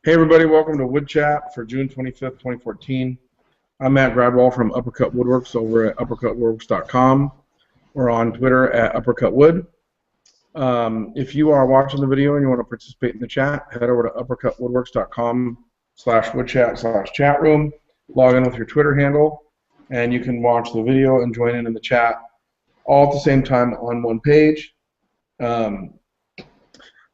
Hey everybody, welcome to Woodchat for June 25th, 2014. I'm Matt Gradwell from Uppercut Woodworks over at uppercutwoodworks.com. We're on Twitter at uppercutwood. If you are watching the video and you want to participate in the chat, head over to uppercutwoodworks.com/woodchat/chat room. Log in with your Twitter handle, and you can watch the video and join in the chat all at the same time on one page.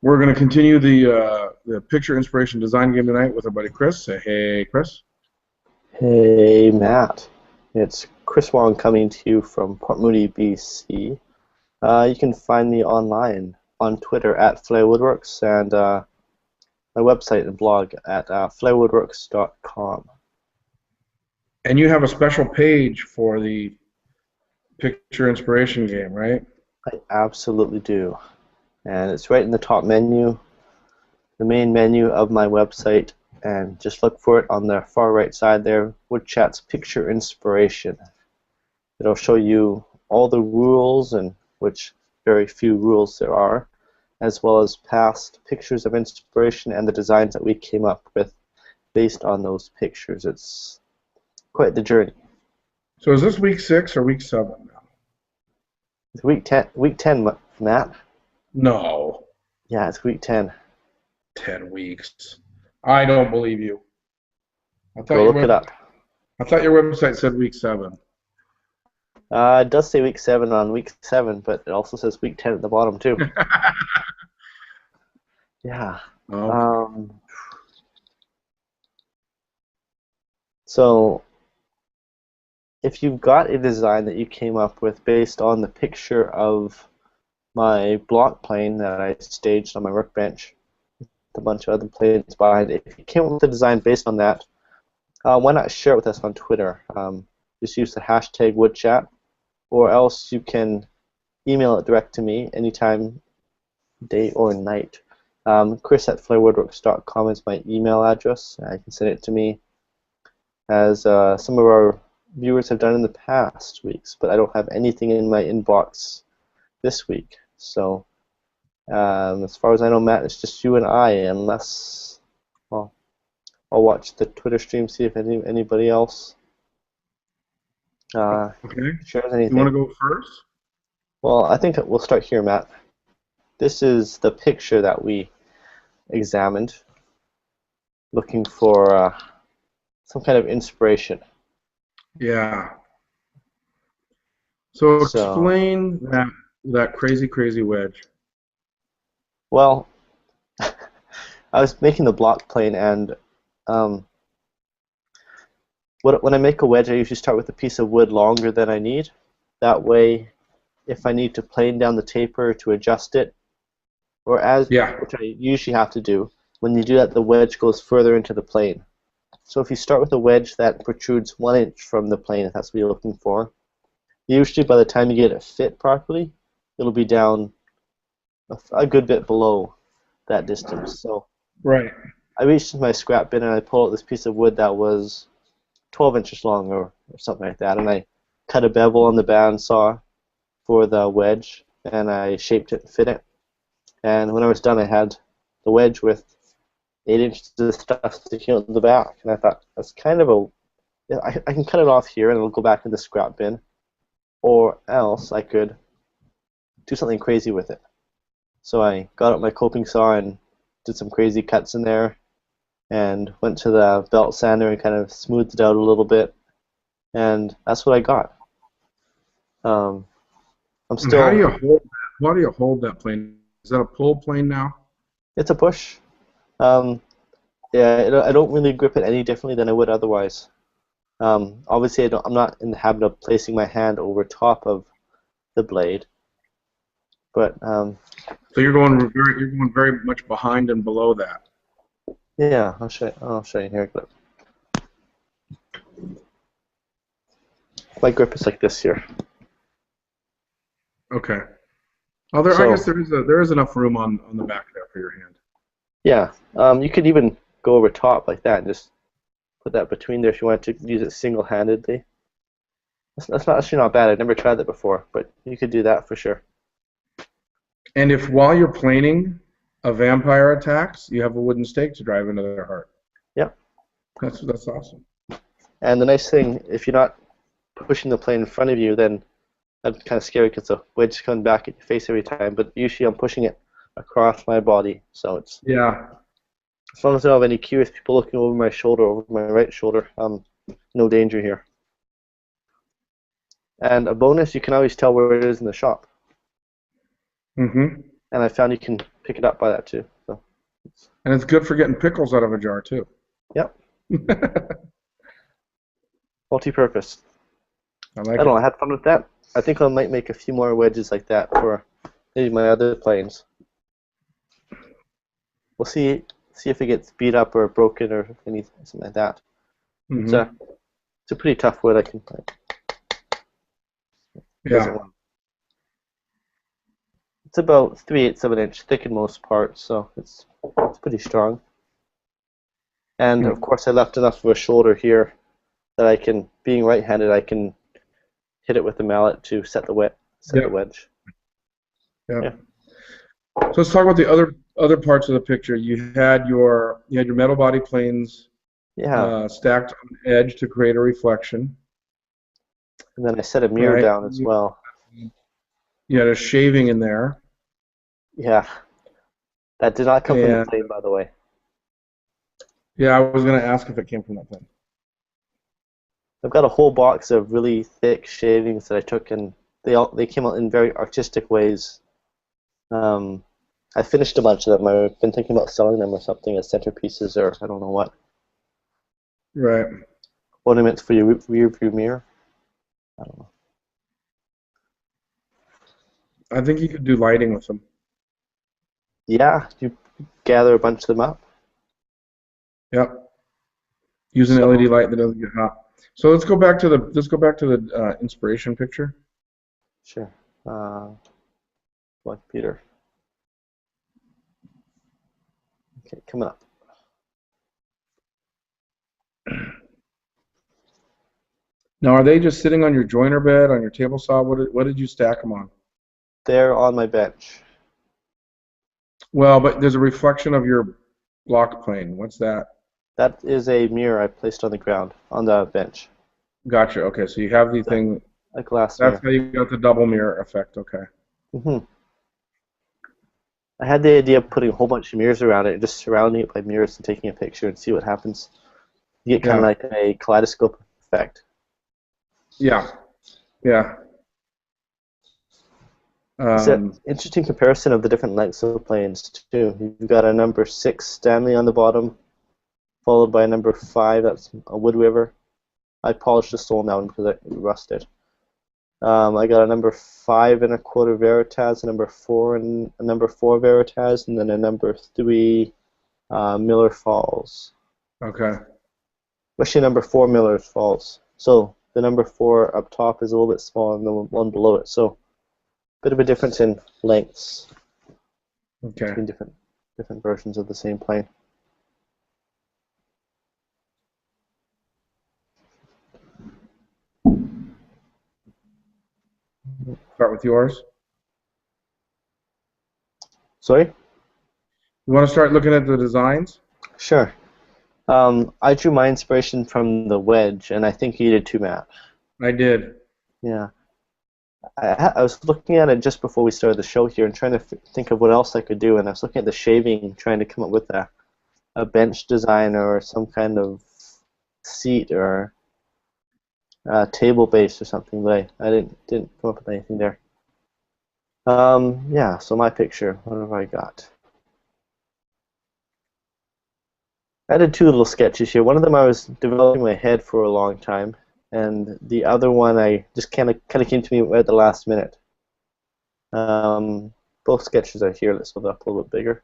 We're going to continue the picture inspiration design game tonight with our buddy Chris. Say hey, Chris. Hey, Matt. It's Chris Wong coming to you from Port Moody, BC. You can find me online on Twitter at FlairWoodworks and my website and blog at FlairWoodworks.com. And you have a special page for the picture inspiration game, right? I absolutely do. And it's right in the top menu, the main menu of my website, and just look for it on the far right side there, Woodchat's Picture Inspiration. It'll show you all the rules, and which very few rules there are, as well as past pictures of inspiration and the designs that we came up with based on those pictures. It's quite the journey. So is this week 6 or week 7 now? It's week 10, Matt. No. Yeah, it's week 10. 10 weeks. I don't believe you. Go look it up. I thought your website said week 7. It does say week 7 on week 7, but it also says week 10 at the bottom too. Yeah. Oh. So if you've got a design that you came up with based on the picture of my block plane that I staged on my workbench with a bunch of other planes behind it, if you came up with a design based on that, why not share it with us on Twitter? Just use the hashtag Woodchat, or else you can email it direct to me anytime, day or night. Chris at FlairWoodworks.com is my email address. You can send it to me, as some of our viewers have done in the past weeks, but I don't have anything in my inbox this week. So as far as I know, Matt, it's just you and I, unless, well, I'll watch the Twitter stream, see if anybody else Okay. shares anything. You want to go first? Well, I think we'll start here, Matt. This is the picture that we examined, looking for some kind of inspiration. Yeah. So explain that crazy wedge. Well, I was making the block plane, and when I make a wedge, I usually start with a piece of wood longer than I need. That way, if I need to plane down the taper to adjust it, or which I usually have to do, when you do that, the wedge goes further into the plane. So if you start with a wedge that protrudes 1 inch from the plane, if that's what you're looking for, usually by the time you get it fit properly, it'll be down a good bit below that distance. So right. I reached into my scrap bin and I pulled out this piece of wood that was 12 inches long or something like that, and I cut a bevel on the bandsaw for the wedge, and I shaped it and fit it. And when I was done, I had the wedge with 8 inches of stuff sticking out the back, and I thought, that's kind of I can cut it off here and it'll go back in the scrap bin, or else I could do something crazy with it. So I got out my coping saw and did some crazy cuts in there, and went to the belt sander and kind of smoothed it out a little bit, and that's what I got. I'm still. How do you hold that plane? Is that a pull plane now? It's a push. Yeah, I don't really grip it any differently than I would otherwise. Obviously, I'm not in the habit of placing my hand over top of the blade, but so you're going very much behind and below that. Yeah, I'll show you here. My grip is like this here. Okay. Oh, I guess there is enough room on the back there for your hand. Yeah. You could even go over top like that and just put that between there if you want to use it single-handedly. That's actually not bad. I've never tried that before, but you could do that for sure. And if while you're planing, a vampire attacks, you have a wooden stake to drive into their heart. Yep. That's awesome. And the nice thing, if you're not pushing the plane in front of you, then that's kind of scary because the wedge comes back at your face every time. But usually I'm pushing it across my body, so it's Yeah. as long as I don't have any curious people looking over my shoulder, over my right shoulder, no danger here. And a bonus, you can always tell where it is in the shop. Mm-hmm. And I found you can pick it up by that too. So, And it's good for getting pickles out of a jar too. yep, multi-purpose. I I like don't know, I it. had fun with that. I think I might make a few more wedges like that for maybe my other planes. We'll see if it gets beat up or broken or anything like that. It's Mm-hmm. a it's a pretty tough wood. I can doesn't Yeah. want. It's about 3/8 of an inch thick in most parts, so it's pretty strong. And of course, I left enough of a shoulder here that I can, being right-handed, I can hit it with the mallet to set the Yep. wedge. Yep. Yeah. So let's talk about the other parts of the picture. You had your metal body planes Yeah. stacked on the edge to create a reflection, And then I set a mirror right? down as well. You had a shaving in there, Yeah. That did not come from the and plane, by the way. yeah, I was going to ask if it came from that thing. I've got a whole box of really thick shavings that I took, and they came out in very artistic ways. I finished a bunch of them. I've been thinking about selling them or something as centerpieces, or I don't know what. Right. Ornaments for your rear view mirror. I don't know. I think you could do lighting with them. Yeah, you gather a bunch of them up. Yep. Use an So LED light that doesn't get hot. So let's go back to the inspiration picture. sure. What, Peter? Okay, coming up. Now, are they just sitting on your joiner bed, on your table saw? What did you stack them on? They're on my bench. Well, but there's a reflection of your block plane. What's that? That is a mirror I placed on the ground on the bench. Gotcha. Okay, so you have the So, thing. a glass That's mirror. how you got the double mirror effect. Okay. I had the idea of putting a whole bunch of mirrors around it and just surrounding it by mirrors and taking a picture and see what happens. You get kind of Yeah. like a kaleidoscope effect. Yeah. Yeah. It's an Um, interesting comparison of the different lengths of planes too. You've got a number 6 Stanley on the bottom, followed by a number 5, that's a Wood River. I polished the sole now because it rusted. I got a number 5 1/4 Veritas, a number 4 and a number 4 Veritas, and then a number 3 Miller Falls. okay. Actually, number 4 Miller Falls. So the number 4 up top is a little bit smaller than the one below it. So bit of a difference in lengths Okay. between different versions of the same plane. Start with yours. Sorry? You want to start looking at the designs? Sure. I drew my inspiration from the wedge, and I think you did too, Matt. I did. Yeah. I was looking at it just before we started the show here and trying to think of what else I could do, and I was looking at the shaving, trying to come up with a bench design or some kind of seat or a table base or something, but I didn't come up with anything there. Yeah, so my picture, what have I got? I did two little sketches here. One of them I was developing my head for a long time, and the other one I just kind of came to me right at the last minute. Both sketches are here. Let's hold it up a little bit bigger.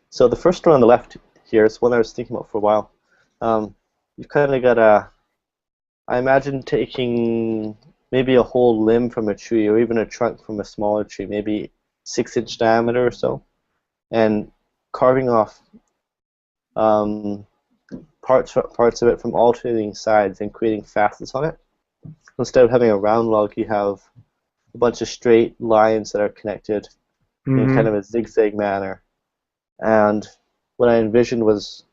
So the first one on the left here is one I was thinking about for a while. You've kind of got I imagine taking maybe a whole limb from a tree or even a trunk from a smaller tree, maybe 6-inch diameter or so, and carving off parts of it from alternating sides and creating facets on it. Instead of having a round log, you have a bunch of straight lines that are connected in kind of Mm-hmm. a zigzag manner. And what I envisioned was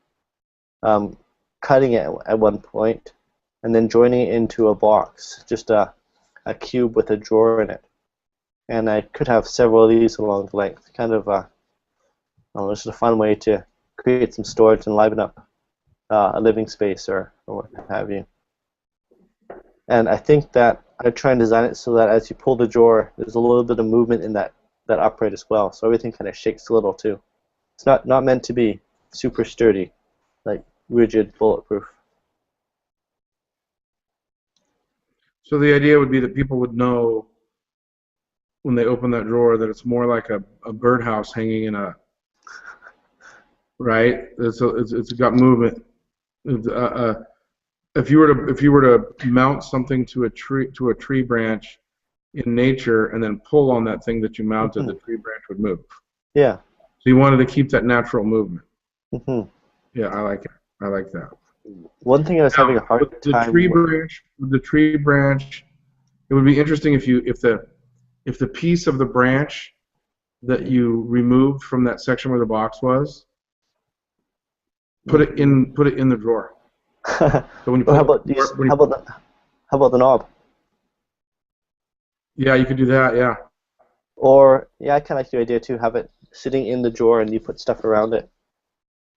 um, cutting it at one point and then joining it into a box, just a cube with a drawer in it. And I could have several of these along the length. Kind of, just a fun way to create some storage and liven up a living space or what have you. And I think that I try and design it so that as you pull the drawer, there's a little bit of movement in that upright as well. So everything kind of shakes a little too. It's not meant to be super sturdy, like rigid, bulletproof. So the idea would be that people would know when they open that drawer that it's more like a birdhouse hanging in a right. It's got movement. It's, if you were to mount something to a tree branch in nature and then pull on that thing that you mounted, Hmm. the tree branch would move. Yeah. So you wanted to keep that natural movement. Hmm. Yeah, I like it. I like that. One thing I was having Now, a hard time with. with the tree branch, it would be interesting if the piece of the branch that you removed from that section where the box was, put it in the drawer. So when you Or pull the drawer, when you, how about the knob? yeah, you could do that. Yeah, Or yeah, I kind of like the idea too. Have it sitting in the drawer and you put stuff around it.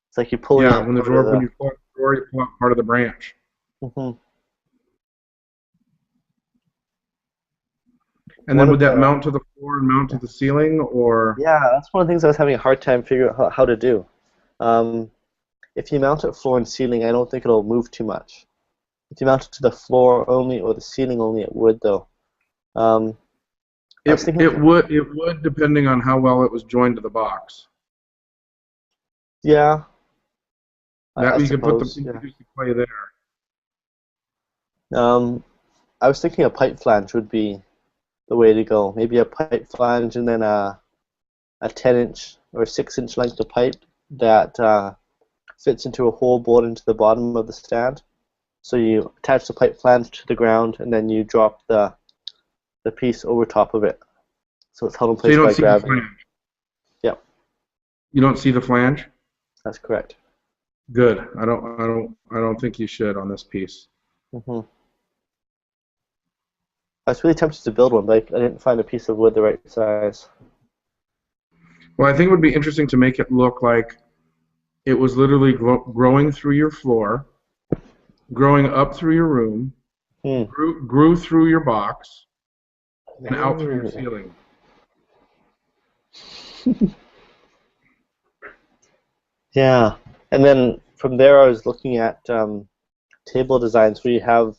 It's like you're pulling yeah. out part of When the. you pull out the drawer, you pull out part of the branch. Hmm. And One then would of that the. mount to the floor and mount to the ceiling, or Yeah, that's one of the things I was having a hard time figuring out how to do. Um, if you mount it floor and ceiling, I don't think it'll move too much. If you mount it to the floor only or the ceiling only, it would though. Um, I was thinking, it would depending on how well it was joined to the box. yeah, I That you could suppose, yeah. introduce the clay there. Um, I was thinking a pipe flange would be the way to go. Maybe a pipe flange and then a 10-inch or 6-inch length of pipe that fits into a hole bored into the bottom of the stand. So you attach the pipe flange to the ground and then you drop the piece over top of it. So it's held in So you place don't by see the gravity. flange. Yep, You don't see the flange. that's correct. Good. I don't think you should on this piece. Hmm. I was really tempted to build one, but I didn't find a piece of wood the right size. Well, I think it would be interesting to make it look like it was literally growing through your floor, growing up through your room, Hmm. grew through your box, and out through your Ooh. ceiling. Yeah. And then from there, I was looking at table designs where you have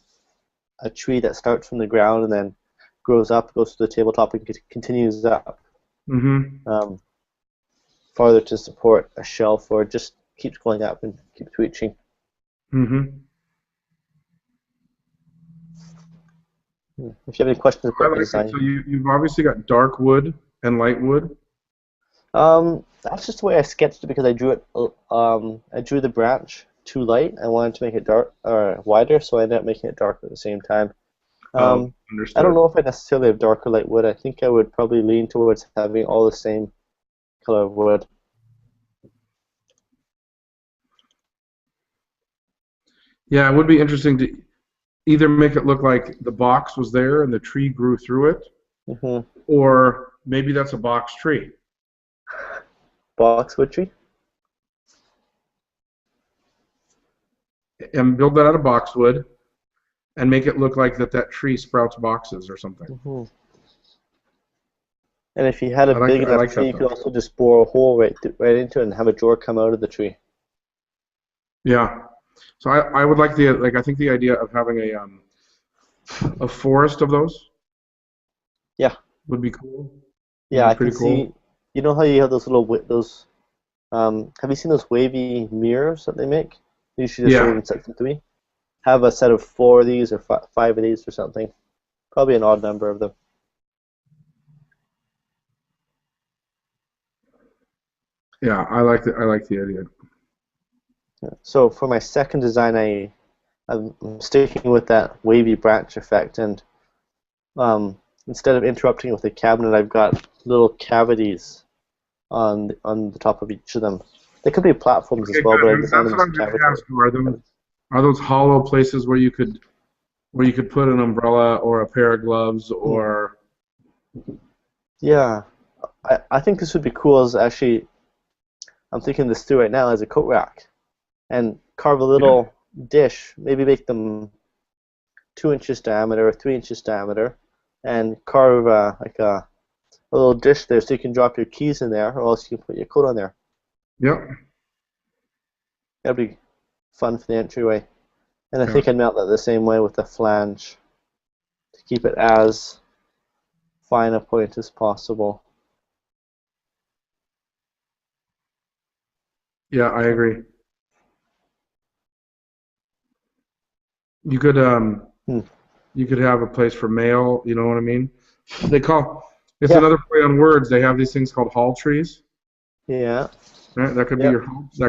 a tree that starts from the ground and then grows up, goes to the tabletop, and continues up Mm-hmm. um, farther to support a shelf, or just keeps going up and keeps reaching. Mm-hmm. If you have any questions I about my like it. So design, you've obviously got dark wood and light wood. that's just the way I sketched it because I drew it. I drew the branch too light. I wanted to make it dark or wider, so I ended up making it darker at the same time. Oh, Um, I don't understood. know if I necessarily have dark or light wood. I think I would probably lean towards having all the same color of wood. Yeah, it would be interesting to either make it look like the box was there and the tree grew through it, Hmm. or maybe that's a box tree. Boxwood tree. And build that out of boxwood and make it look like that tree sprouts boxes or something. Hmm. And if you had a big I enough like tree, that you could though. also just bore a hole right into it and have a drawer come out of the tree. Yeah. So I would like I think the idea of having a forest of those Yeah, would be cool. Would yeah, be I can pretty see. cool. You know how you have those little those. Have you seen those wavy mirrors that they make? Usually they're sold Yeah. in sets of three. Have a set of four of these or five of these or something. Probably an odd number of them. Yeah, I like the idea. So for my second design, I I'm sticking with that wavy branch effect, and instead of interrupting with a cabinet, I've got little cavities on the top of each of them. They could be platforms as Okay, well, but I good. designed That's them what as I'm going to cavity. ask you. Are those hollow places where you could put an umbrella or a pair of gloves or? Yeah, I think this would be cool. As actually, I'm thinking this through right now as a coat rack, and carve a Yeah. little dish. Maybe make them 2 inches diameter or 3 inches diameter, and carve like a little dish there so you can drop your keys in there, or else you can put your coat on there. Yep. That'd be fun for the entryway. And I Yeah. think I'd mount that the same way with the flange to keep it as fine a point as possible. Yeah, I agree. You could Hmm. you could have a place for mail. You know what I mean? They call it's Yeah, another play on words. They have these things called hall trees. yeah, Right? yep. That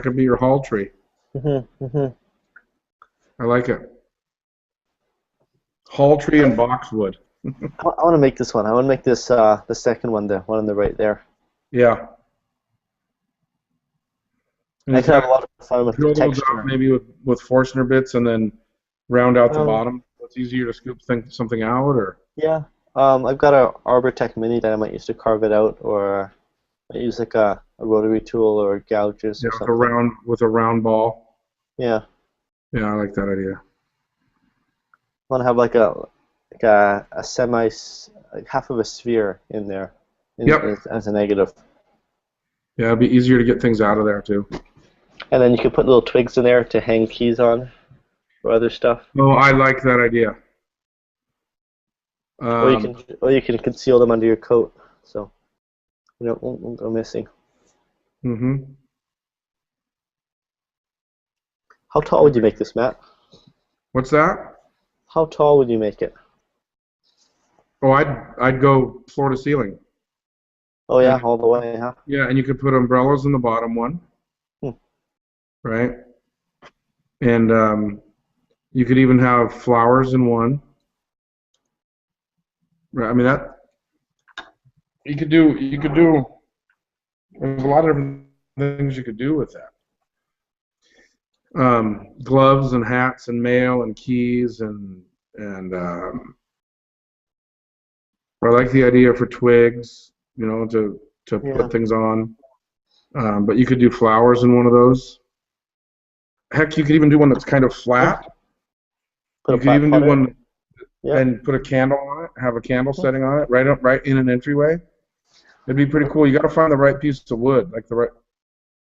could be your hall tree. Hmm. I like it. Hall tree and boxwood. I want to make this one. I want to make this the second one, the one on the right there. Yeah. And I you could kind have a of lot of fun with the drill those out texture. maybe with Forstner bits and then round out the Um, bottom. So it's easier to scoop something out, or yeah. I've got a Arbortech Mini that I might use to carve it out, or I use like a rotary tool or gouges yeah, or something. with a round ball. Yeah. Yeah, I like that idea. I want to have like a semi like half of a sphere in there Yep. as a negative. Yeah, it'd be easier to get things out of there too. And then you can put little twigs in there to hang keys on or other stuff. Oh, I like that idea. Or Um, you can conceal them under your coat, so you know won't go missing. hmm How tall would you make this, Matt? What's that? How tall would you make it? Oh, I'd go floor to ceiling. Oh And yeah, all the way, huh? yeah, and you could put umbrellas in the bottom one, Hmm. right? And you could even have flowers in one. Right? I mean that you could do there's a lot of different things you could do with that. Gloves and hats and mail and keys and I like the idea for twigs, you know, to Yeah. put things on. But you could do flowers in one of those. Heck, you could even do one that's kind of Yeah. flat. Put a You could plant even pot do in it. one Yep. and put a candle on it, have a candle Mhm. setting on it, right in an entryway. It'd be pretty cool. You got to find the right piece of wood, like the right.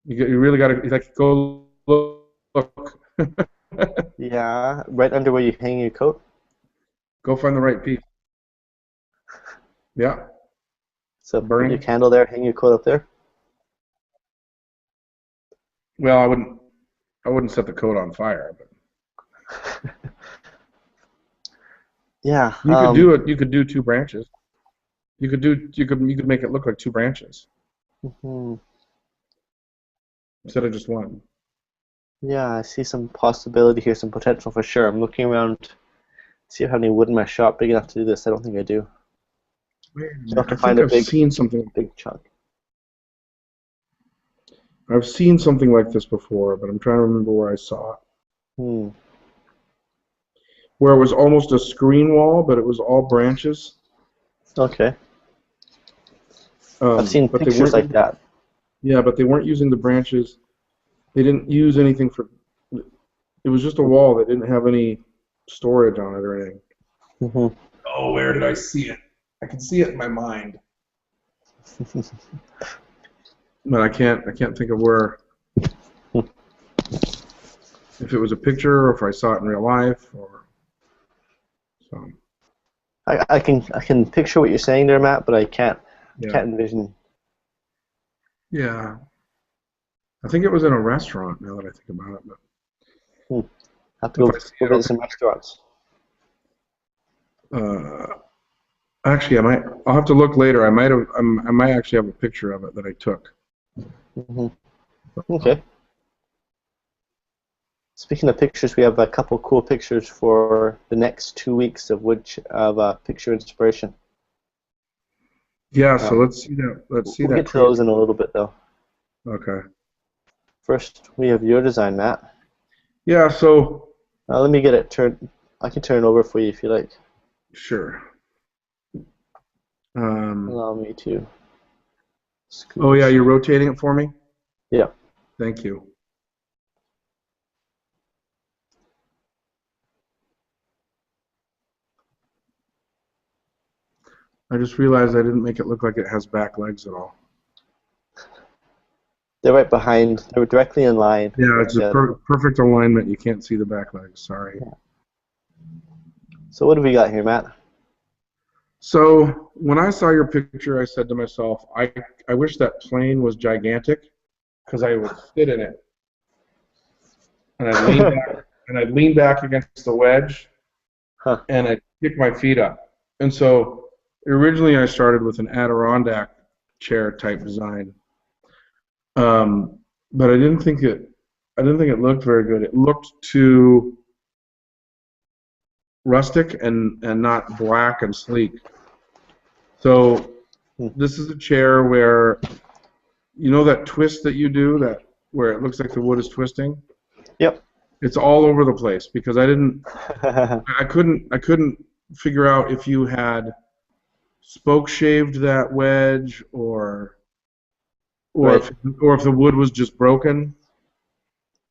You really got to like go look. Yeah, right under where you hang your coat. Go find the right piece. Yeah, So put your burning. candle there, hang your coat up there. Well, I wouldn't set the coat on fire, but Yeah. you could do it. You could do two branches. You could make it look like two branches Mhm. instead of just one. Yeah, I see some possibility here, some potential for sure. I'm looking around, see if I have any wood in my shop big enough to do this. I don't think I do. Wait a So I minute. have to find a big chunk. I've seen something like this before, but I'm trying to remember where I saw it. Hmm. Where it was almost a screen wall, but it was all branches. Okay. I've seen But they pictures like weren't. that. Yeah, but they weren't using the branches. They didn't use anything for. It was just a wall that didn't have any storage on it or anything. Hmm. Oh, where did I see it? I can see it in my mind, but I can't think of where. If it was a picture, or if I saw it in real life, or so. I can picture what you're saying there, Matt, but I Yeah, can't envision. yeah. I think it was in a restaurant. Now that I think about it, but Hmm. Have to if I see go it, I'll visit some restaurants. actually, I might. I'll have to look later. I might have. I might actually have a picture of it that I took. Hmm. Okay. Speaking of pictures, we have a couple cool pictures for the next 2 weeks of picture inspiration. Yeah, so let's see that. Let's see We'll that get to those creative. in a little bit, though. Okay. First, we have your design, Matt. Yeah, so Let me get it turned. I can turn it over for you if you like. sure. Allow me to Oh yeah, scooch. you're rotating it for me? Yeah. Thank you. I just realized I didn't make it look like it has back legs at all. They're right behind. They're directly in line Yeah, with it's a the other. perfect alignment. You can't see the back legs. Sorry. Yeah. So what have we got here, Matt? So when I saw your picture, I said to myself, I wish that plane was gigantic because I would sit in it and I'd lean back and I'd lean back against the wedge Huh. and I'd kick my feet up. And so originally I started with an Adirondack chair type design, but I didn't think it looked very good. It looked too rustic and not black and sleek. So this is a chair where you know that twist that you do that where it looks like the wood is twisting. Yep. It's all over the place because I couldn't figure out if you had spoke shaved that wedge Right. if the wood was just broken,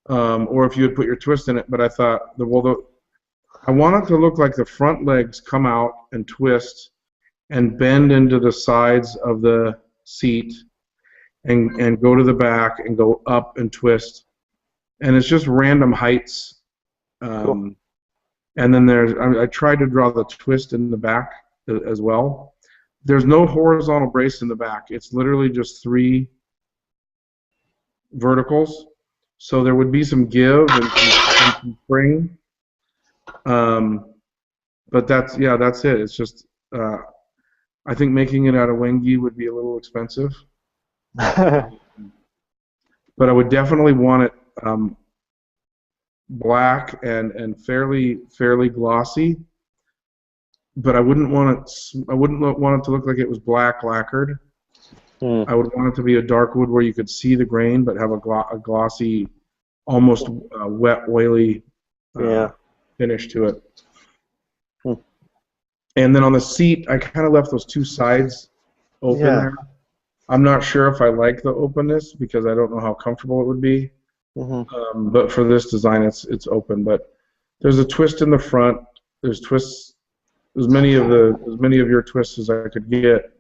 or if you had put your twist in it. But I thought I want it to look like the front legs come out and twist and bend into the sides of the seat and go to the back and go up and twist. And it's just random heights. Cool. And then I tried to draw the twist in the back as well. There's no horizontal brace in the back. It's literally just 3 verticals. So there would be some give and some spring. But that's it. It's just I think making it out of Wengi would be a little expensive. But I would definitely want it black and fairly glossy. But I wouldn't want it to look like it was black lacquered. I would want it to be a dark wood where you could see the grain, but have a glossy, almost wet, oily finish to it. And then on the seat, I kind of left those 2 sides open there. I'm not sure if I like the openness because I don't know how comfortable it would be. But for this design, it's open. But there's a twist in the front. There's twists. As many of your twists as I could get.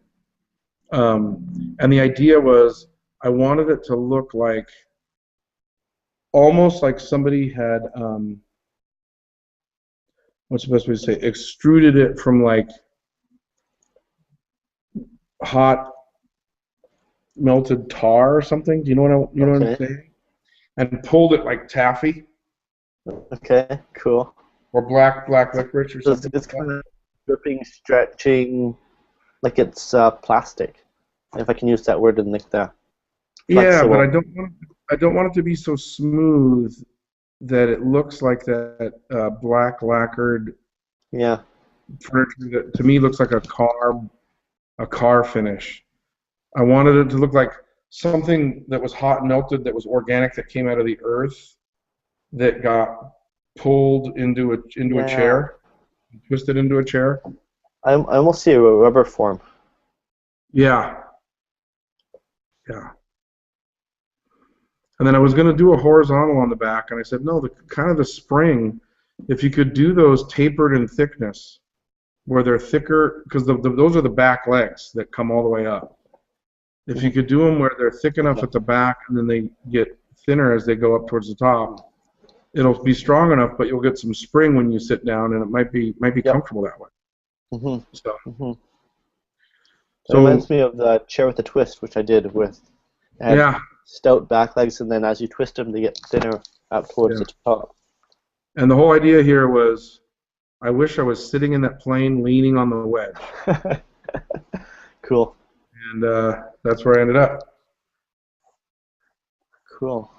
And the idea was I wanted it to look like almost like somebody had what's the best way to say extruded it from like hot melted tar or something. Do you know what I'm saying? And pulled it like taffy. Okay, cool. Or black licorice or something. It's kind of dripping, stretching, like it's plastic. If I can use that word in the yeah, but I don't want it to be so smooth that it looks like that black lacquered furniture that to me looks like a car finish. I wanted it to look like something that was hot and melted, that was organic, that came out of the earth, that got pulled into a chair, twisted into a chair. I almost see a rubber form. Yeah. And then I was going to do a horizontal on the back, and I said, no, the spring, if you could do those tapered in thickness, where they're thicker, because those are the back legs that come all the way up. If you could do them where they're thick enough at the back, and then they get thinner as they go up towards the top, it'll be strong enough, but you'll get some spring when you sit down, and it might be comfortable that way. It reminds me of the chair with the twist, which I did with. Stout back legs, and then as you twist them, they get thinner out towards the top. And the whole idea here was, I wish I was sitting in that plane leaning on the wedge. Cool. And that's where I ended up. Cool.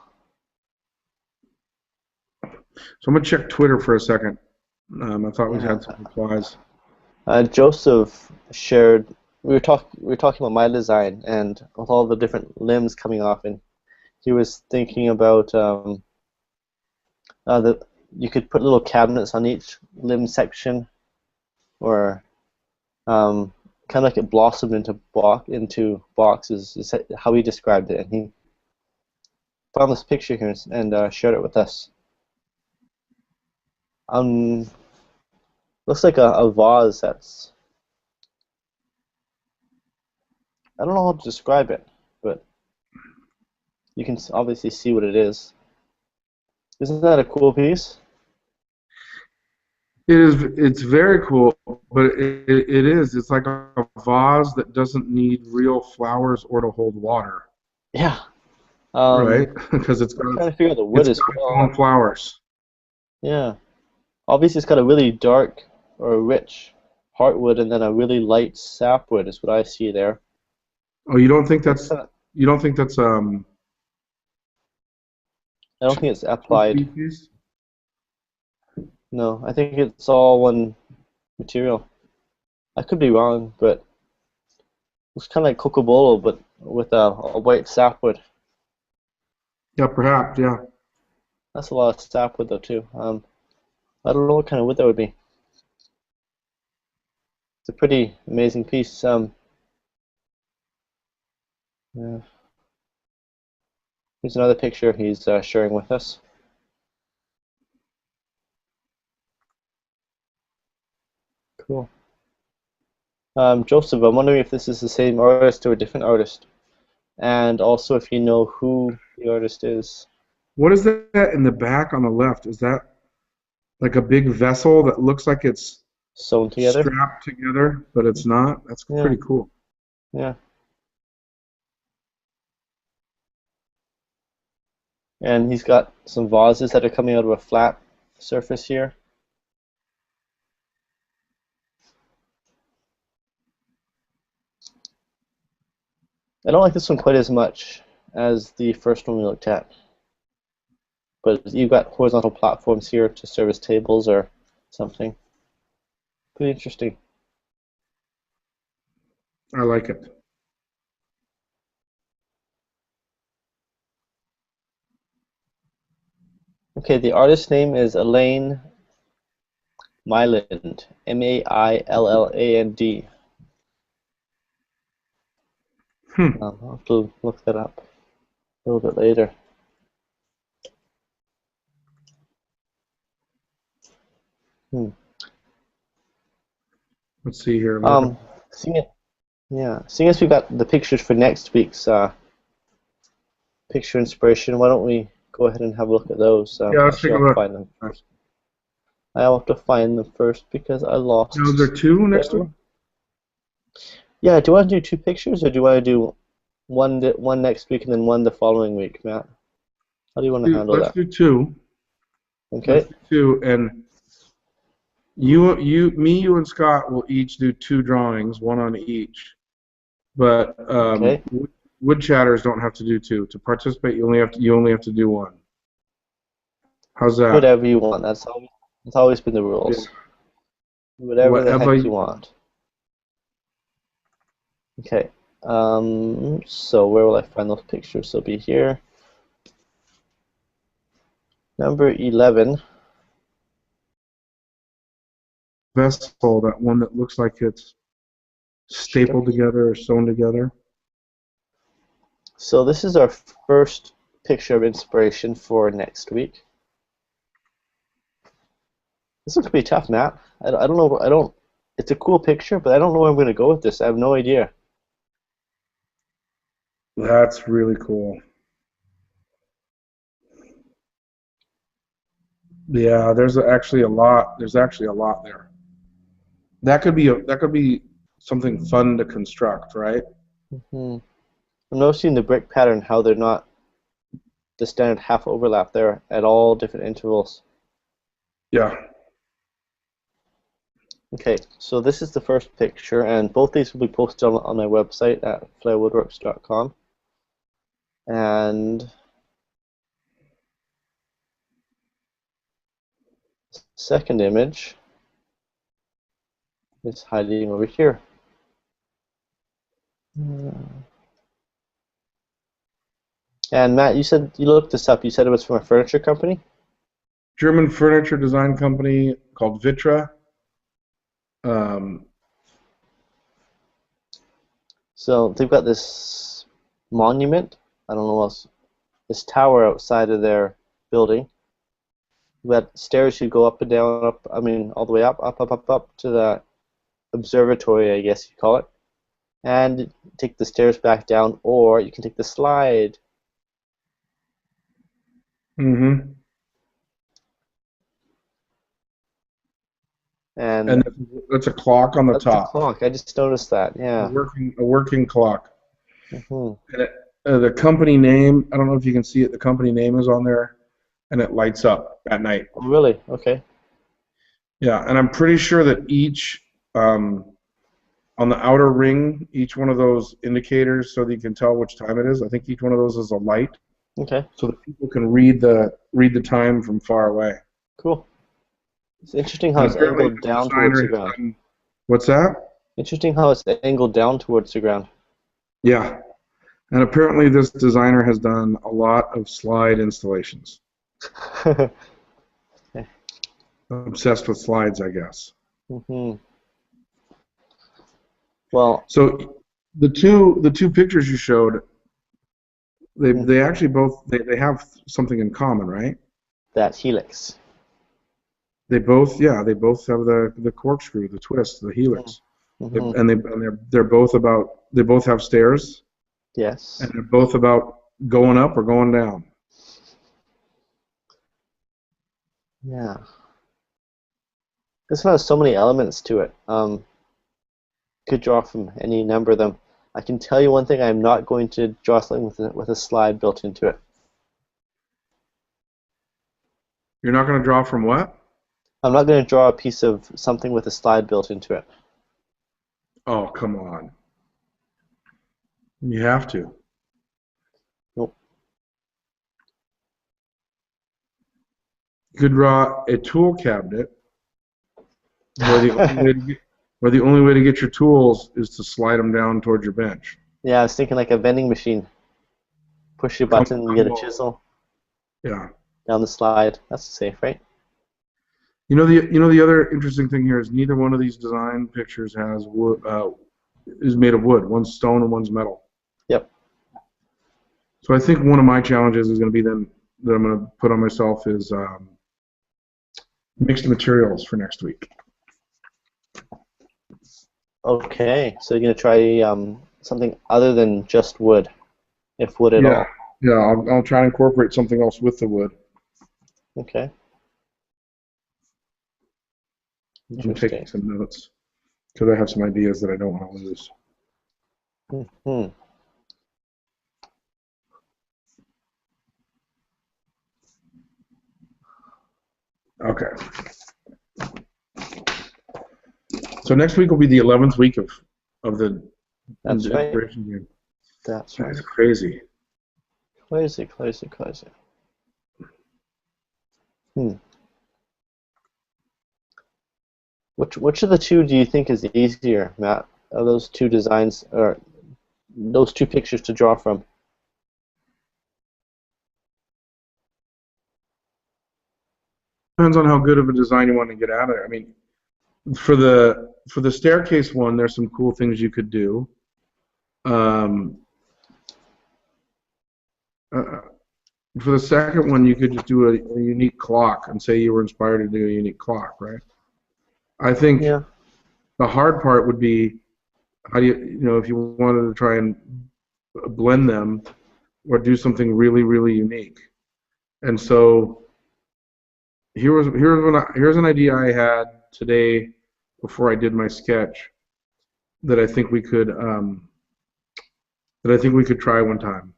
So I'm gonna check Twitter for a second. I thought we Yeah. had some replies. Joseph shared. We were talking about my design and with all the different limbs coming off, and he was thinking about that you could put little cabinets on each limb section, or kind of like it blossomed into boxes. Is how he described it, and he found this picture here and shared it with us. Um, Looks like a vase that's, I don't know how to describe it, but you can obviously see what it is. Isn't that a cool piece? It is. It's very cool, but it is. It's like a vase that doesn't need real flowers or to hold water, Yeah. right? Because I'm trying to figure out the wood it's as got its well. own flowers. Yeah. Obviously, it's got a really dark or rich heartwood and then a really light sapwood is what I see there. Oh, you don't think That's that's kind of, you don't think that's I don't think it's two applied. species? No, I think it's all one material. I could be wrong, but it's kind of like cocobolo, but with a white sapwood. Yeah, perhaps. Yeah. That's a lot of sapwood though too. I don't know what kind of wood that would be. It's a pretty amazing piece. Yeah. Here's another picture he's sharing with us. Cool. Joseph, I'm wondering if this is the same artist or a different artist, and also if you know who the artist is. What is that in the back on the left? Is that like a big vessel that looks like it's Sewn together. strapped together, but it's not? That's Yeah, pretty cool. yeah. And he's got some vases that are coming out of a flat surface here. I don't like this one quite as much as the first one we looked at, but you've got horizontal platforms here to serve as tables or something. Pretty interesting. I like it. Okay, the artist's name is Elaine Myland, Mailland. Hmm. I'll have to look that up a little bit later. Hmm. Let's see here. Um, seeing it, yeah, seeing as we got the pictures for next week's picture inspiration, why don't we go ahead and have a look at those? Yeah, let's take Actually, a I'll look. find them first. I'll have to find them first because I Now, is there lost two next week? them. Yeah, do you want to do two pictures or do you want to do one next week and then one the following week, Matt? How do you want to handle Let's that? do two. Let's Okay. do two, and you, and Scott will each do two drawings, one on each. But Okay. wood chatters don't have to do two. To participate, you only have to do one. How's that? Whatever you want. That's always been the Yeah. rules. Whatever the Whatever heck you you want. want. Okay. So where will I find those pictures? They'll be here. Number 11. Vessel, that one that looks like it's stapled together or sewn together. So this is our first picture of inspiration for next week. This one's pretty tough, Matt. I don't know. It's a cool picture, but I don't know where I'm going to go with this. I have no idea. That's really cool. Yeah, There's actually a lot there. That could be something fun to construct, right? I'm noticing the brick pattern, how they're not the standard half overlap there at all different intervals. Yeah. Okay, so this is the first picture, and both these will be posted on my website at flairwoodworks.com. And Second image is hiding over here. And Matt, you said you looked this up. You said it was from a furniture company? German furniture design company called Vitra. So they've got this monument. I don't know what else. This tower outside of their building. You've got stairs you go up and down, all the way up to the observatory, I guess you call it. And take the stairs back down, or you can take the slide. Mm-hmm. And that's a clock on the that's top. a clock. I just noticed that. Yeah. A working clock. Mm-hmm. And the company name, I don't know if you can see it. The company name is on there, and it lights up at night. Oh, really? Okay. Yeah, and I'm pretty sure that each on the outer ring, each one of those indicators, so that you can tell which time it is. I think each one of those is a light. Okay. So that people can read the time from far away. Cool. It's interesting how it's angled down towards the ground. What's that? Interesting how it's angled down towards the ground. Yeah. And apparently this designer has done a lot of slide installations. Okay. Obsessed with slides, I guess. Mm-hmm. Well, so the two pictures you showed, they actually both they have something in common, right? That helix. They both have the corkscrew, the twist, the helix. Mm-hmm. They both have stairs. Yes. And they're both about going up or going down. Yeah. This one has so many elements to it. Could draw from any number of them. I can tell you one thing: I'm not going to draw something with a slide built into it. You're not going to draw from what? I'm not going to draw a piece of something with a slide built into it. Oh, come on. You have to. Nope. You could draw a tool cabinet where the only way to get your tools is to slide them down towards your bench. Yeah, I was thinking like a vending machine. Push your button and get a chisel. Yeah. Down the slide. That's safe, right? You know the other interesting thing here is neither one of these design pictures has wood, is made of wood. One's stone and one's metal. Yep. So I think one of my challenges is going to be then that I'm going to put on myself is mixed materials for next week. Okay, so you're going to try something other than just wood, if wood at all. Yeah, I'll try to incorporate something else with the wood. Okay. I'm taking some notes because I have some ideas that I don't want to lose. Mm-hmm. Okay. So next week will be the 11th week of the inspiration game. That's right. That's crazy. Crazy. Which of the two do you think is easier, Matt? Of those two designs, or those two pictures to draw from? Depends on how good of a design you want to get out of it. I mean, for the staircase one, there's some cool things you could do. For the second one, you could just do a unique clock and say you were inspired to do a unique clock, right? I think the hard part would be how do you if you wanted to try and blend them or do something really, really unique. And so here's an idea I had today before I did my sketch that I think we could try one time.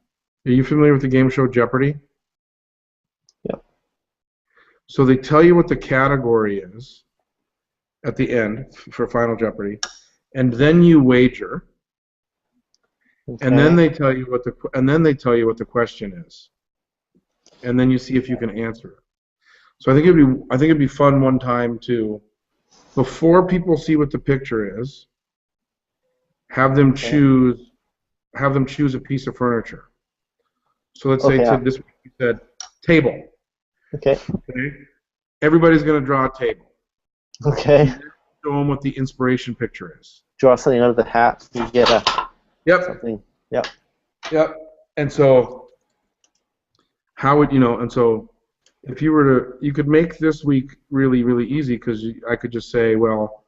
Are you familiar with the game show Jeopardy? Yep. So they tell you what the category is at the end for Final Jeopardy, and then you wager, and then they tell you what the question is, and then you see if you can answer it. So I think it'd be fun one time to, before people see what the picture is, have them Okay. choose have them choose a piece of furniture. So let's say Okay. to Yeah. this week you said table. Okay. Okay? Everybody's going to draw a table. Okay. Show them what the inspiration picture is. Draw something out of the hat. You get Yep. something. Yep. Yep. And so how would and so if you were to, you could make this week really, really easy because I could just say, well,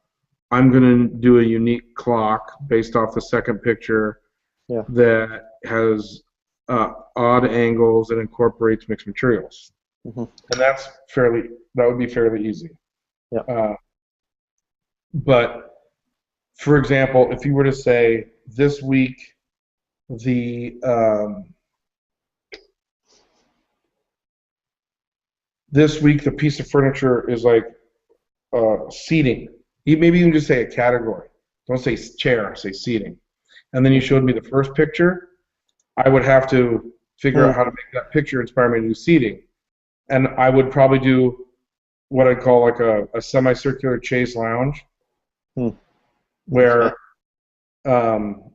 I'm going to do a unique clock based off the second picture Yeah. that has odd angles and incorporates mixed materials. Hmm. And that would be fairly easy. Yeah. But for example, if you were to say this week the piece of furniture is like seating. Maybe you can just say a category. Don't say chair, say seating. And then you showed me the first picture. I would have to figure out how to make that picture inspire me to do seating. And I would probably do what I call like a semicircular chaise lounge, Hmm. where um,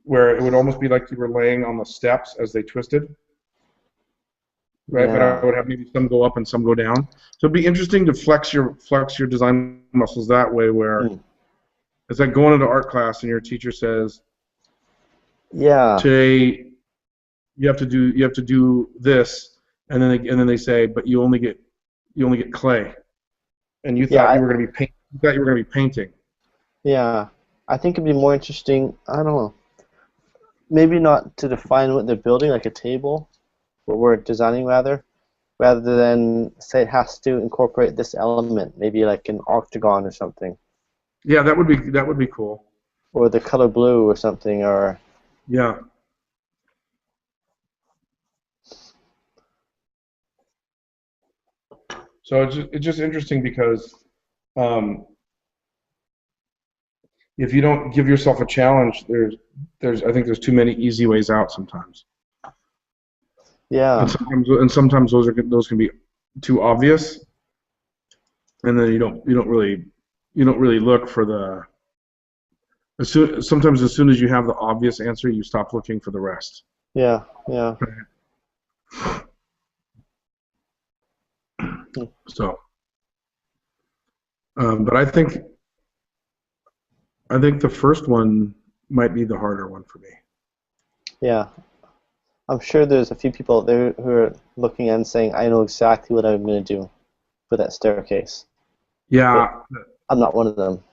where it would almost be like you were laying on the steps as they twisted, right? But I Yeah. would have maybe some go up and some go down. So it'd be interesting to flex your design muscles that way, where Hmm. it's like going into art class and your teacher says, Yeah. today you have to do this, and then they say, but you only get clay, and you Yeah. thought you were going to be painting. Yeah. I think it'd be more interesting. I don't know. Maybe not to define what they're building, like a table, what we're designing rather than say it has to incorporate this element, maybe like an octagon or something, Yeah, that would be cool. or the color blue or something, or Yeah. So it's just interesting because um, if you don't give yourself a challenge, I think there's too many easy ways out sometimes, and yeah, sometimes those can be too obvious, and then you don't really look for the sometimes as soon as you have the obvious answer, you stop looking for the rest. yeah, yeah. So, but I think the first one might be the harder one for me. Yeah. I'm sure there's a few people out there who are looking and saying, I know exactly what I'm going to do for that staircase. But Yeah, I'm not one of them.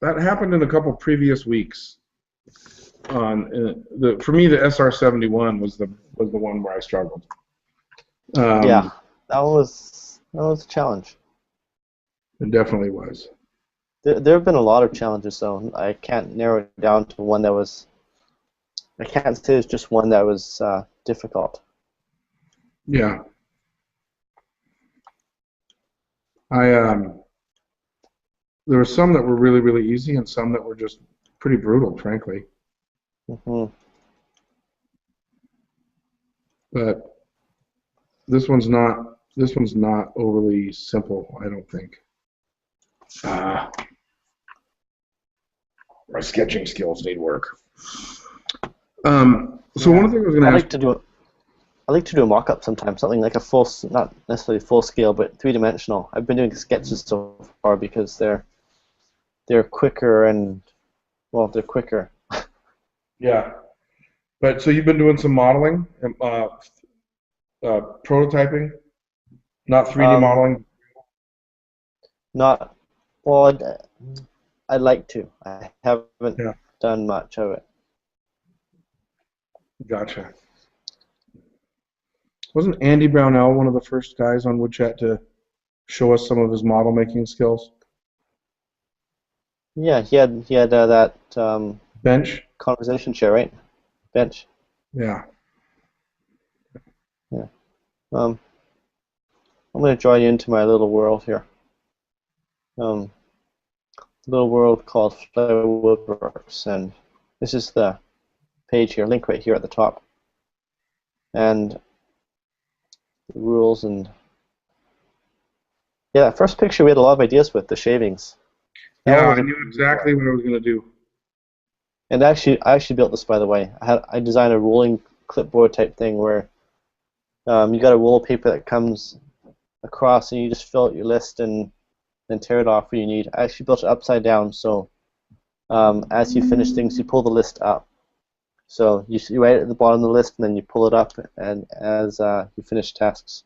that happened in a couple previous weeks. For me, the SR-71 was the one where I struggled. Yeah, Um, that was a challenge. it definitely was. There have been a lot of challenges, though. I can't narrow it down to one that was. I can't say there's just one that was difficult. Yeah, I there were some that were really really easy and some that were just pretty brutal, frankly. Hmm. But this one's not overly simple, I don't think. Uh, my sketching skills need work. So one Yeah, of the things I was going I to ask. like to do. I like to do a mock-up sometimes, something like a not necessarily full scale, but three-dimensional. I've been doing sketches so far because they're quicker and well, they're quicker. Yeah, but so you've been doing some modeling, prototyping, not 3D Um, modeling. not well. I'd like to. I haven't Yeah, done much of it. gotcha. Wasn't Andy Brownell one of the first guys on Woodchat to show us some of his model making skills? Yeah, he had that Bench? conversation chair, right? Bench. Yeah. Yeah. Um, I'm going to draw you into my little world here. Um, little world called Flower Woodworks, and this is the page here, link right here at the top. And the rules and yeah, that first picture we had a lot of ideas with the shavings. That Yeah, one was I a knew pretty easy exactly one. what I was gonna do. And I actually built this, by the way. I designed a rolling clipboard type thing where you got a roll of paper that comes across and you just fill out your list and then tear it off where you need. I actually built it upside down, so as you finish things, you pull the list up. So you write it at the bottom of the list, and then you pull it up, and as you finish tasks.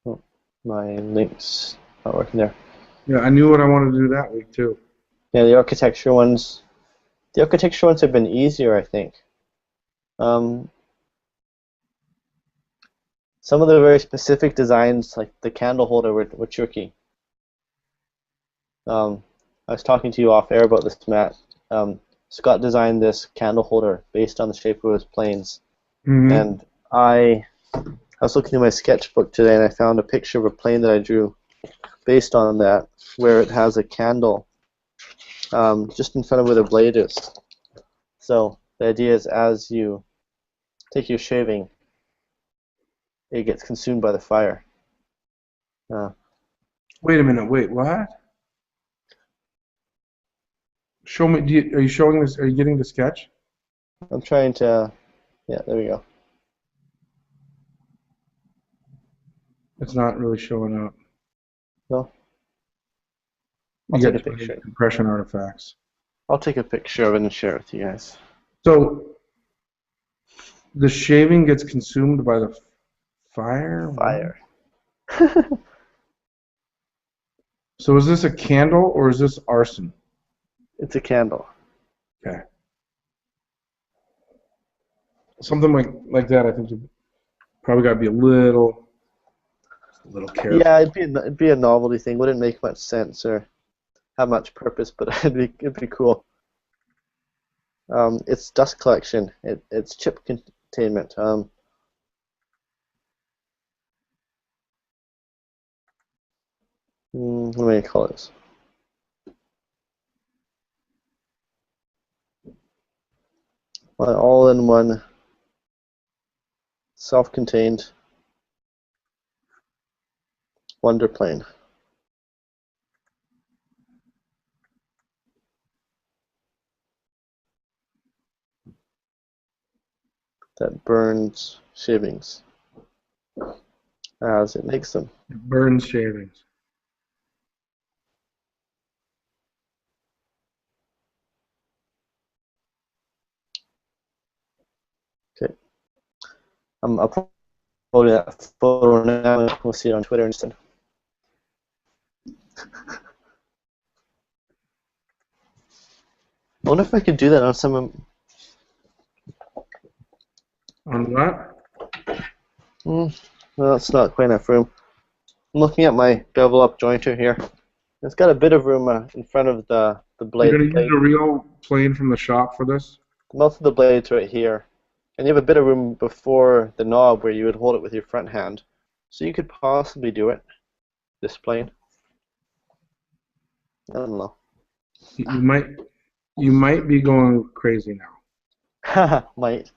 Oh, my link's not working there. Yeah, I knew what I wanted to do that week too. Yeah, the architecture ones. The architecture ones have been easier, I think. Um, some of the very specific designs, like the candle holder, were tricky. I was talking to you off air about this, Matt. Scott designed this candle holder based on the shape of his planes, Mm-hmm. and I was looking at my sketchbook today, and I found a picture of a plane that I drew based on that, where it has a candle just in front of where the blade is. So the idea is, as you take your shaving, it gets consumed by the fire. Uh, Wait a minute. Wait, what? Show me. Are you showing this? Are you getting the sketch? I'm trying to. Yeah, there we go. It's not really showing up. No, I'll You take got a too many picture. compression artifacts. I'll take a picture of it and share it with you guys. So the shaving gets consumed by the fire? What? Fire. So is this a candle or is this arson? It's a candle. Okay. Something like that, I think you probably got to be a little careful. Yeah, it'd be a novelty thing. Wouldn't make much sense or have much purpose, but it'd be cool. It's dust collection. It's chip containment. What do I call this? My all-in-one, self-contained wonder plane that burns shavings as it makes them. It burns shavings. Okay. I'm uploading that photo now. We'll see it on Twitter instead. I wonder if I could do that on some of. On what? Well, that's not quite enough room. I'm looking at my bevel up jointer here. It's got a bit of room in front of the You're blade. going to use a real plane from the shop for this? The mouth of the blade's right here. And you have a bit of room before the knob where you would hold it with your front hand. So you could possibly do it, this plane. I don't know. You might be going crazy now. Haha, might.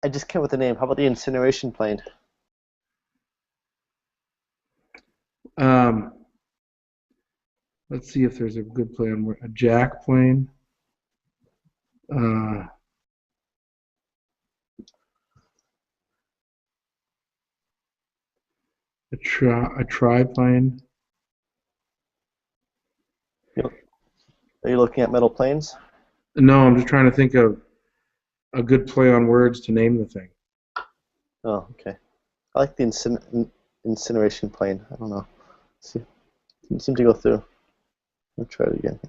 I just came up with the name. How about the incineration plane? Um, let's see if there's a good plane. A jack plane. Uh, a triplane. Are you looking at metal planes? No, I'm just trying to think of a good play on words to name the thing. Oh, okay. I like the incineration plane. I don't know. See, didn't seem to go through. Let me try it again.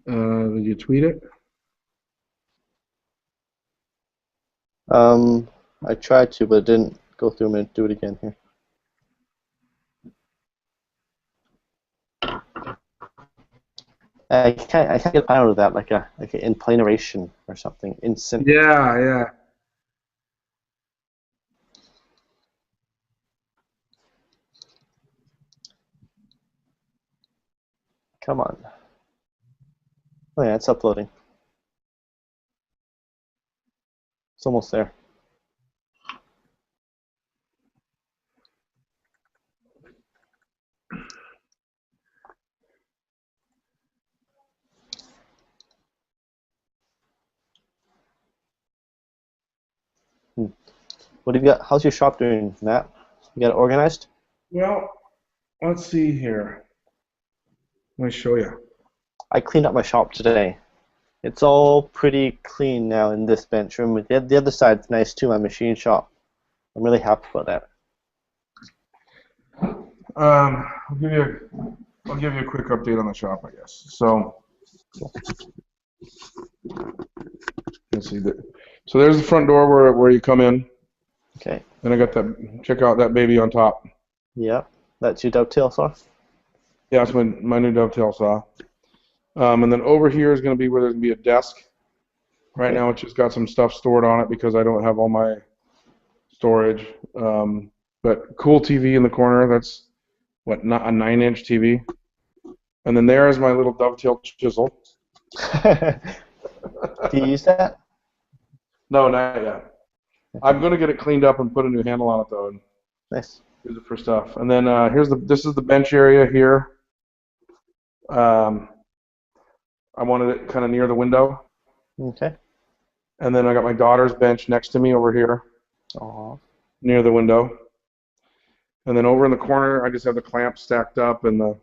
Did you tweet it? I tried to, but it didn't go through. I'm going to do it again here. I can't get out of that like a inclination or something. Instant. Yeah, yeah. Come on. Oh yeah, it's uploading. It's almost there. What have you got? How's your shop doing, Matt? You got it organized? Well, let's see here. Let me show you. I cleaned up my shop today. It's all pretty clean now in this bench room. The other side's nice too, my machine shop. I'm really happy about that. I'll give you a quick update on the shop, I guess. So, let's see that. So there's the front door where you come in. Okay. Then I got that. Check out that baby on top. Yeah, that's your dovetail saw? Yeah, that's my new dovetail saw. And then over here is going to be where there's going to be a desk. Right now it's just got some stuff stored on it because I don't have all my storage. But cool TV in the corner. That's what, not a 9-inch TV. And then there is my little dovetail chisel. Do you use that? No, not yet. I'm going to get it cleaned up and put a new handle on it though, and Nice. use it for stuff. And then this is the bench area here. I wanted it kind of near the window. Okay. And then I got my daughter's bench next to me over here, near the window. And then over in the corner, I just have the clamps stacked up and the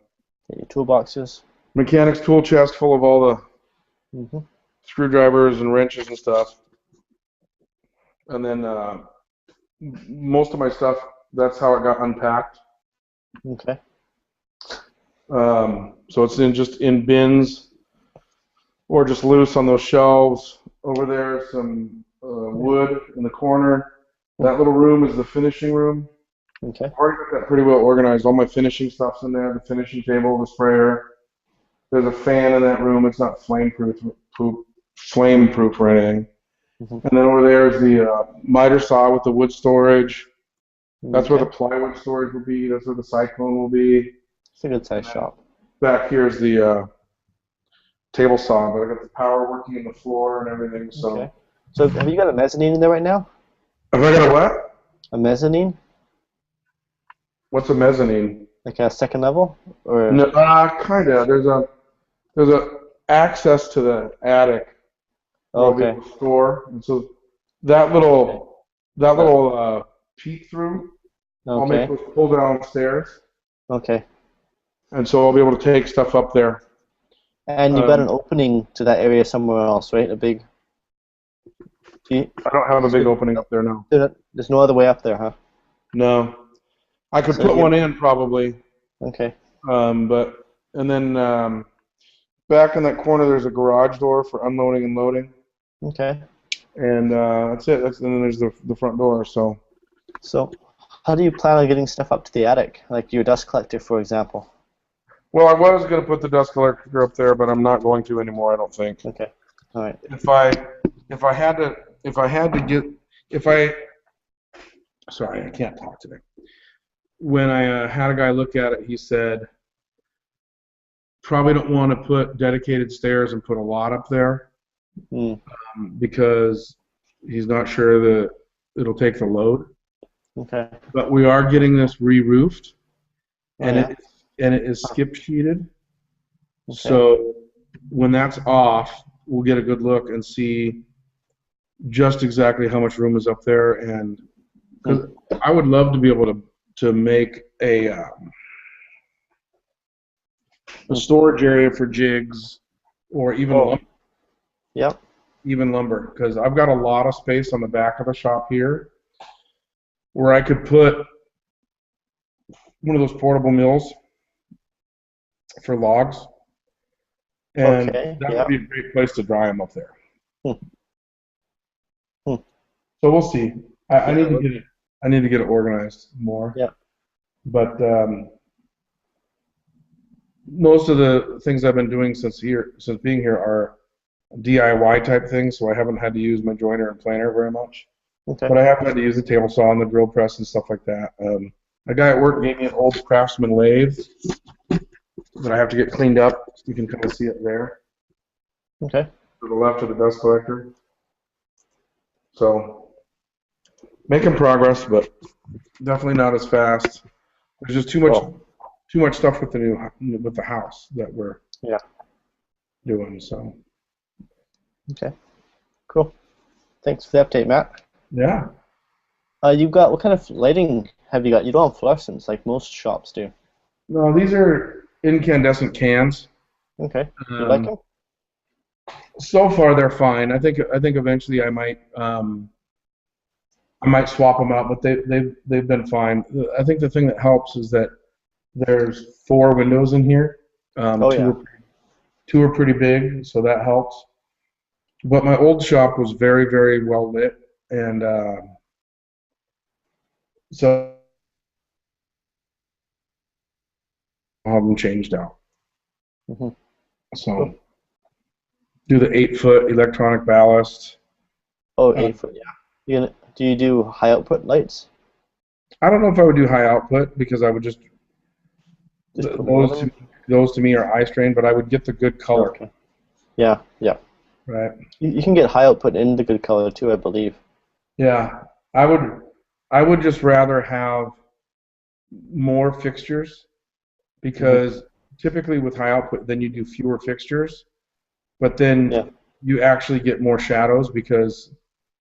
Your toolboxes. mechanics tool chest full of all the screwdrivers and wrenches and stuff. And then most of my stuff, that's how it got unpacked. Okay. So it's just in bins or just loose on those shelves. Over there, some wood in the corner. That little room is the finishing room. Okay. I've already got that pretty well organized. All my finishing stuff's in there. The finishing table, the sprayer. There's a fan in that room. It's not flame proof or anything. And then over there is the miter saw with the wood storage. That's where the plywood storage will be. That's where the cyclone will be. It's a good size shop. Back here is the table saw, but I got the power working in the floor and everything. So, So have you got a mezzanine in there right now? have I got a what? A mezzanine? What's a mezzanine? Like a second level? Or No, kinda. There's a access to the attic. Where we store, and so that little peek through. I'll make those pull downstairs. Okay. And so I'll be able to take stuff up there. And you've got an opening to that area somewhere else, right? A big. I don't have a big opening up there now. There's no other way up there, huh? No. I could put one in probably. Okay. And then back in that corner there's a garage door for unloading and loading. Okay. And that's it. And then there's the front door. So how do you plan on getting stuff up to the attic, like your dust collector, for example? Well, I was going to put the dust collector up there, but I'm not going to anymore, I don't think. Okay. All right. Sorry, I can't talk today. When I had a guy look at it, he said, probably don't want to put dedicated stairs and put a lot up there because he's not sure that it'll take the load. Okay. But we are getting this re-roofed, and it is skip sheeted. Okay. So when that's off, we'll get a good look and see just exactly how much room is up there. And because I would love to be able to make a storage area for jigs or even lumber. Yep. Even lumber, because I've got a lot of space on the back of the shop here where I could put one of those portable mills for logs, and that would be a great place to dry them up there. So we'll see. I need to get it. I need to get it organized more. Yeah. But most of the things I've been doing since being here are DIY type things, so I haven't had to use my joiner and planer very much. Okay. But I have had to use the table saw and the drill press and stuff like that. A guy at work gave me an old Craftsman lathe that I have to get cleaned up. You can kind of see it there. Okay. To the left of the dust collector. So making progress, but definitely not as fast. There's just too much stuff with the house that we're doing. So. Okay. Cool. Thanks for the update, Matt. Yeah. You've got, what kind of lighting have you got? You don't have fluorescents like most shops do. No, these are incandescent cans. Okay. You like them? So far, they're fine. I think eventually I might swap them out, but they've been fine. I think the thing that helps is that there's 4 windows in here. Two are pretty big, so that helps. But my old shop was very, very well lit, and so I'll have them changed out. Mm-hmm. So do the 8-foot electronic ballast. Oh, 8-foot, yeah. Do you do high output lights? I don't know if I would do high output because I would just those to me are eye strain, but I would get the good color. Okay. Yeah. Right. You can get high output in the good color too, I believe. Yeah, I would just rather have more fixtures because typically with high output, then you do fewer fixtures, but then you actually get more shadows because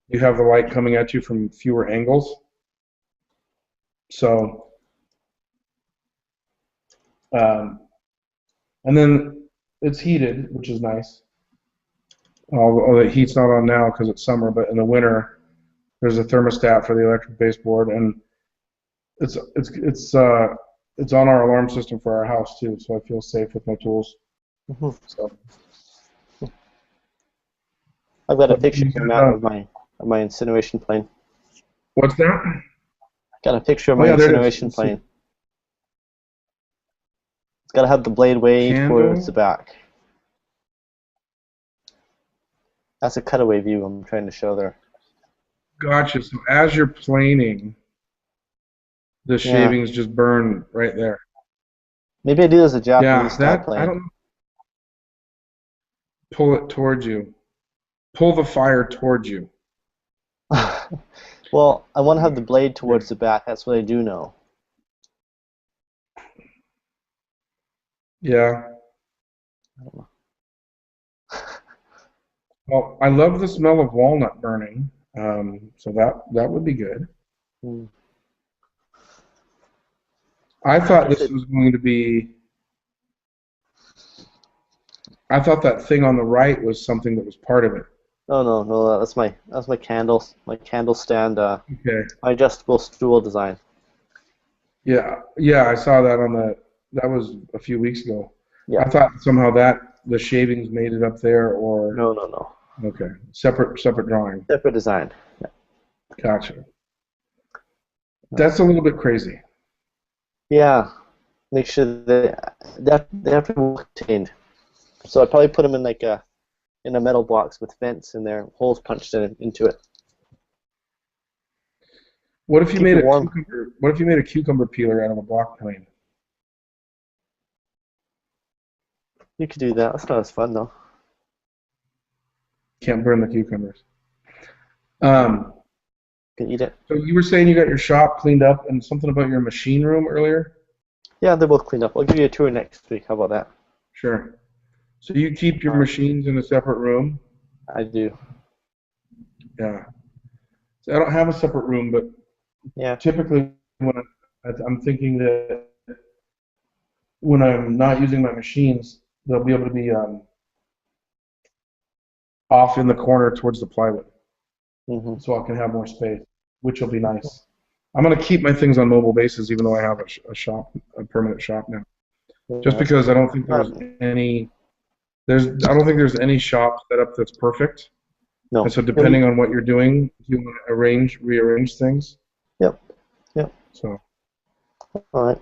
you have the light coming at you from fewer angles. So, and then it's heated, which is nice. Although the heat's not on now because it's summer, but in the winter, there's a thermostat for the electric baseboard, and it's on our alarm system for our house too, so I feel safe with my tools. Mm-hmm. So. I've got a picture here, Matt, of my incineration plane. What's that? Got a picture of my incineration plane. It's got to have the blade way towards the back. That's a cutaway view I'm trying to show there. Gotcha. So as you're planing, the shavings just burn right there. Maybe I do as a Japanese style plane. I don't know. Pull it towards you. Pull the fire towards you. Well, I want to have the blade towards the back. That's what I do know. Yeah. I don't know. Well, I love the smell of walnut burning, so that would be good. Mm. I thought this was going to be. I thought that thing on the right was something that was part of it. No, that's my candle stand. Okay. My adjustable stool design. Yeah, I saw that that was a few weeks ago. Yeah. I thought somehow that the shavings made it up there, or No. Okay, separate drawing. Separate design. Yeah. Gotcha. That's a little bit crazy. Yeah. Make sure they have to be well contained. So I'd probably put them in in a metal box with vents in there, holes punched into it. What if you made a cucumber peeler out of a block plane? You could do that. That's not as fun though. Can't burn the cucumbers. You can eat it. So you were saying you got your shop cleaned up and something about your machine room earlier? Yeah, they're both cleaned up. I'll give you a tour next week. How about that? Sure. So you keep your machines in a separate room? I do. Yeah. So I don't have a separate room, but typically when I'm thinking that when I'm not using my machines, they'll be able to be off in the corner towards the plywood, so I can have more space, which will be nice. I'm going to keep my things on mobile bases, even though I have a permanent shop now, just because I don't think there's any. I don't think there's any shop setup that's perfect. No. And so depending on what you're doing, you want to rearrange things. Yep. So. All right.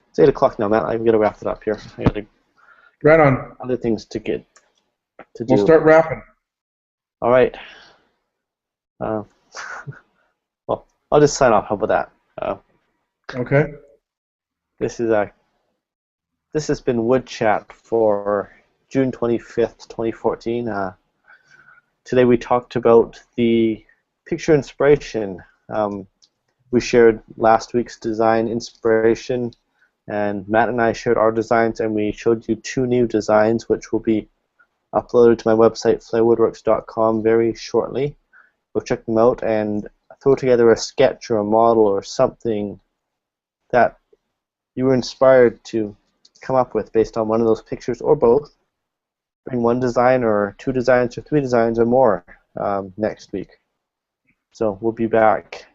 It's 8 o'clock now, Matt. I'm gonna wrap it up here. I gotta Right on. other things to do. We'll start wrapping. All right. Uh, well, I'll just sign off. How about that? Okay. This has been Wood Chat for June 25th, 2014. Today we talked about the picture inspiration. We shared last week's design inspiration, and Matt and I shared our designs, and we showed you 2 new designs which will be uploaded to my website, flairwoodworks.com, very shortly. Go check them out and throw together a sketch or a model or something that you were inspired to come up with based on one of those pictures or both. Bring 1 design or 2 designs or 3 designs or more next week. So we'll be back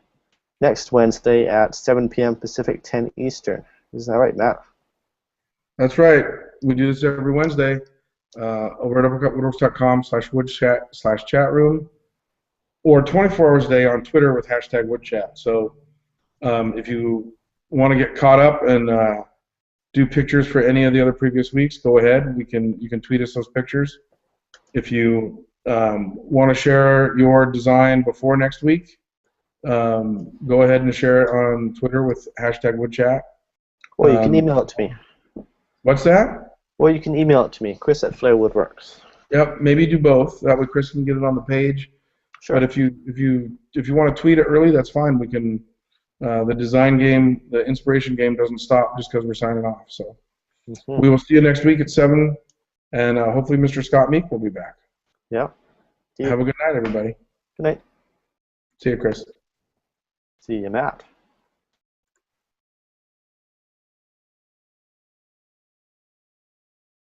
next Wednesday at 7 p.m. Pacific, 10 Eastern. Is that right, Matt? That's right. We do this every Wednesday over at uppercutwoodworks.com/woodchat/chat room, or 24 hours a day on Twitter with #woodchat. So if you want to get caught up and do pictures for any of the other previous weeks, go ahead. You can tweet us those pictures. If you want to share your design before next week, go ahead and share it on Twitter with #woodchat. Or you can email it to me. What's that? Or you can email it to me, Chris at flairwoodworks. Yep, maybe do both. That way Chris can get it on the page. Sure. But if you want to tweet it early, that's fine. We can. The design game, the inspiration game, doesn't stop just because we're signing off. So we will see you next week at 7, and hopefully Mr. Scott Meek will be back. Yeah. Have a good night, everybody. Good night. See you, Chris. See you, Matt.